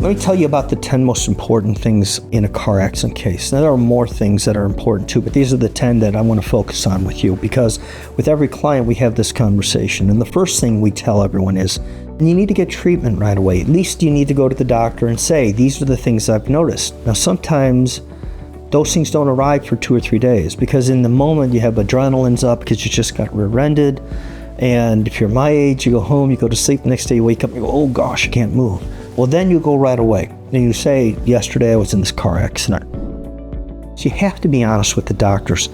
Let me tell you about the 10 most important things in a car accident case. Now, there are more things that are important too, but these are the 10 that I want to focus on with you, because with every client we have this conversation. And the first thing we tell everyone is, you need to get treatment right away. At least you need to go to the doctor and say, these are the things I've noticed. Now, sometimes those things don't arrive for 2 or 3 days, because in the moment you have adrenaline's up because you just got rear-ended. And if you're my age, you go home, you go to sleep, the next day you wake up and you go, oh gosh, I can't move. Well, then you go right away and you say, yesterday I was in this car accident. So you have to be honest with the doctors.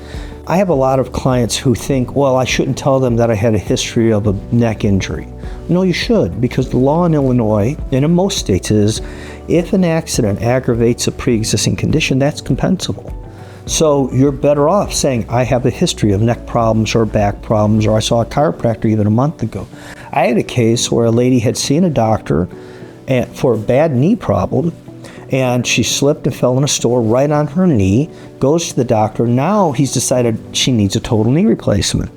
I have a lot of clients who think, well, I shouldn't tell them that I had a history of a neck injury. No, you should, because the law in Illinois, and in most states, is if an accident aggravates a pre-existing condition, that's compensable. So you're better off saying, I have a history of neck problems or back problems, or I saw a chiropractor even a month ago. I had a case where a lady had seen a doctor for a bad knee problem, and she slipped and fell in a store right on her knee, goes to the doctor. Now he's decided she needs a total knee replacement.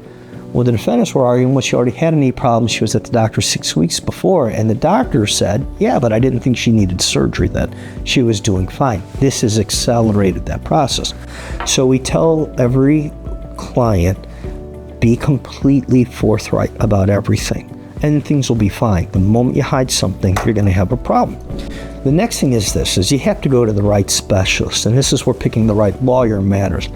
Well, the defendants were arguing, well, she already had a knee problem. She was at the doctor 6 weeks before, and the doctor said, yeah, but I didn't think she needed surgery then. She was doing fine. This has accelerated that process. So we tell every client, be completely forthright about everything, and things will be fine. The moment you hide something, you're going to have a problem. The next thing is this, is you have to go to the right specialist, and this is where picking the right lawyer matters.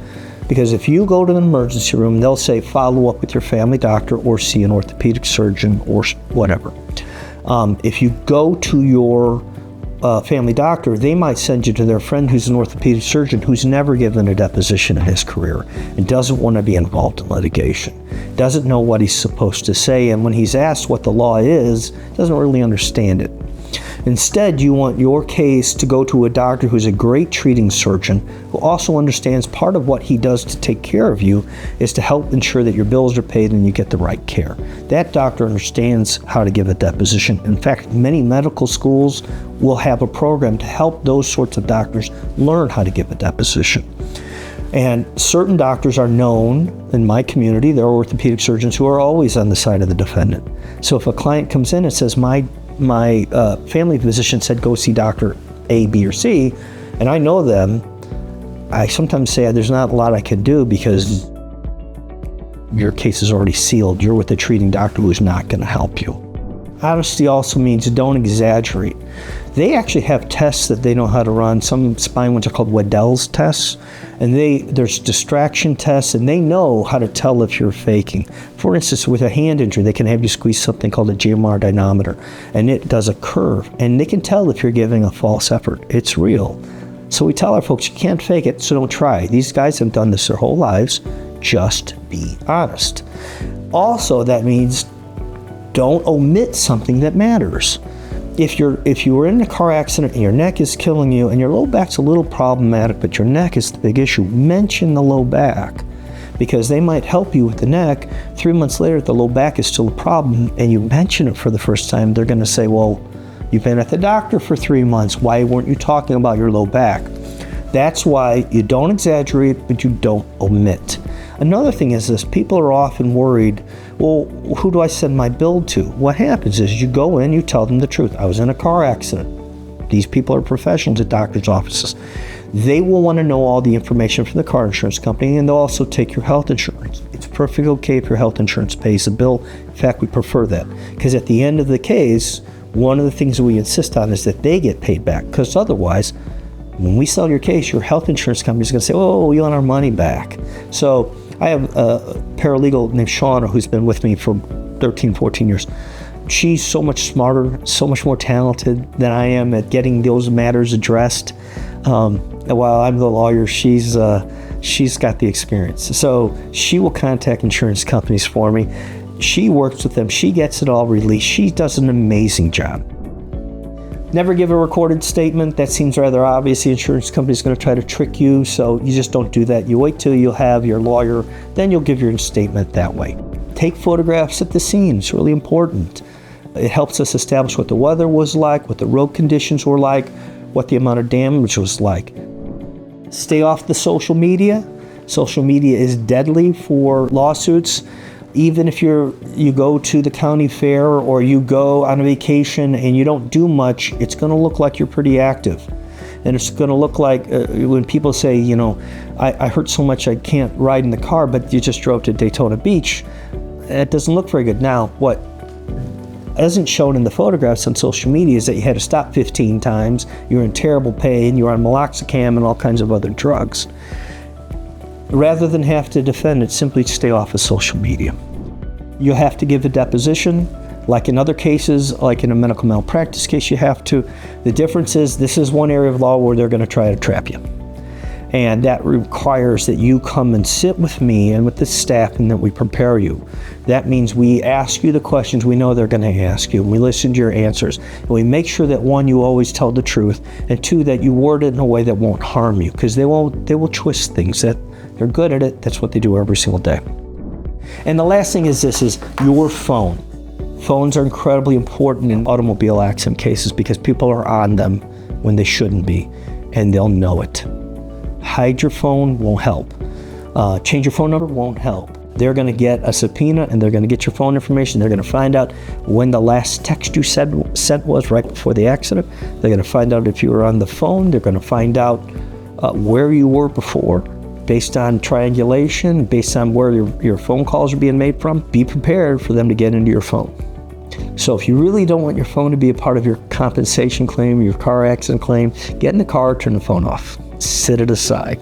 Because if you go to an emergency room, they'll say follow up with your family doctor or see an orthopedic surgeon or whatever. If you go to your family doctor, they might send you to their friend who's an orthopedic surgeon who's never given a deposition in his career and doesn't want to be involved in litigation, doesn't know what he's supposed to say, and when he's asked what the law is, doesn't really understand it. Instead, you want your case to go to a doctor who's a great treating surgeon who also understands part of what he does to take care of you is to help ensure that your bills are paid and you get the right care. That doctor understands how to give a deposition. In fact, many medical schools will have a program to help those sorts of doctors learn how to give a deposition. And certain doctors are known in my community. There are orthopedic surgeons who are always on the side of the defendant. So if a client comes in and says, my family physician said go see Dr. A, B, or C, and I know them, I sometimes say there's not a lot I can do because your case is already sealed. You're with a treating doctor who's not going to help you. Honesty also means don't exaggerate. They actually have tests that they know how to run. Some spine ones are called Weddell's tests, and there's distraction tests, and they know how to tell if you're faking. For instance, with a hand injury, they can have you squeeze something called a GMR dynamometer, and it does a curve, and they can tell if you're giving a false effort. It's real. So we tell our folks, you can't fake it, so don't try. These guys have done this their whole lives. Just be honest. Also, that means don't omit something that matters. If you were in a car accident and your neck is killing you and your low back's a little problematic, but your neck is the big issue, mention the low back, because they might help you with the neck. 3 months later, if the low back is still a problem and you mention it for the first time, they're going to say, well, you've been at the doctor for 3 months. Why weren't you talking about your low back? That's why you don't exaggerate, but you don't omit. Another thing is this, people are often worried, well, who do I send my bill to? What happens is you go in, you tell them the truth. I was in a car accident. These people are professionals at doctors' offices. They will want to know all the information from the car insurance company, and they'll also take your health insurance. It's perfectly okay if your health insurance pays the bill. In fact, we prefer that, because at the end of the case, one of the things that we insist on is that they get paid back, because otherwise, when we sell your case, your health insurance company is going to say, oh, we want our money back. So I have a paralegal named Shauna who's been with me for 13, 14 years. She's so much smarter, so much more talented than I am at getting those matters addressed. While I'm the lawyer, she's got the experience. So she will contact insurance companies for me. She works with them. She gets it all released. She does an amazing job. Never give a recorded statement. That seems rather obvious. The insurance company is going to try to trick you, so you just don't do that. You wait till you'll have your lawyer, then you'll give your statement that way. Take photographs at the scene. It's really important. It helps us establish what the weather was like, what the road conditions were like, what the amount of damage was like. Stay off the social media. Social media is deadly for lawsuits. Even if you go to the county fair or you go on a vacation and you don't do much, it's going to look like you're pretty active. And it's going to look like when people say, you know, I hurt so much I can't ride in the car, but you just drove to Daytona Beach. It doesn't look very good. Now, what isn't shown in the photographs on social media is that you had to stop 15 times, you're in terrible pain, you're on meloxicam and all kinds of other drugs. Rather than have to defend it, simply stay off of social media. You have to give a deposition, like in other cases, like in a medical malpractice case, you have to. The difference is this is one area of law where they're going to try to trap you. And that requires that you come and sit with me and with the staff and that we prepare you. That means we ask you the questions we know they're going to ask you, and we listen to your answers. And we make sure that, one, you always tell the truth, and two, that you word it in a way that won't harm you, because they will twist things. That they're good at it. That's what they do every single day. And the last thing is this, is your phone. Phones are incredibly important in automobile accident cases because people are on them when they shouldn't be, and they'll know it. Hide your phone won't help. Change your phone number won't help. They're going to get a subpoena and they're going to get your phone information. They're going to find out when the last text you sent was right before the accident. They're going to find out if you were on the phone. They're going to find out where you were before, based on triangulation, based on where your phone calls are being made from. Be prepared for them to get into your phone. So if you really don't want your phone to be a part of your compensation claim, your car accident claim, get in the car, turn the phone off. Set it aside.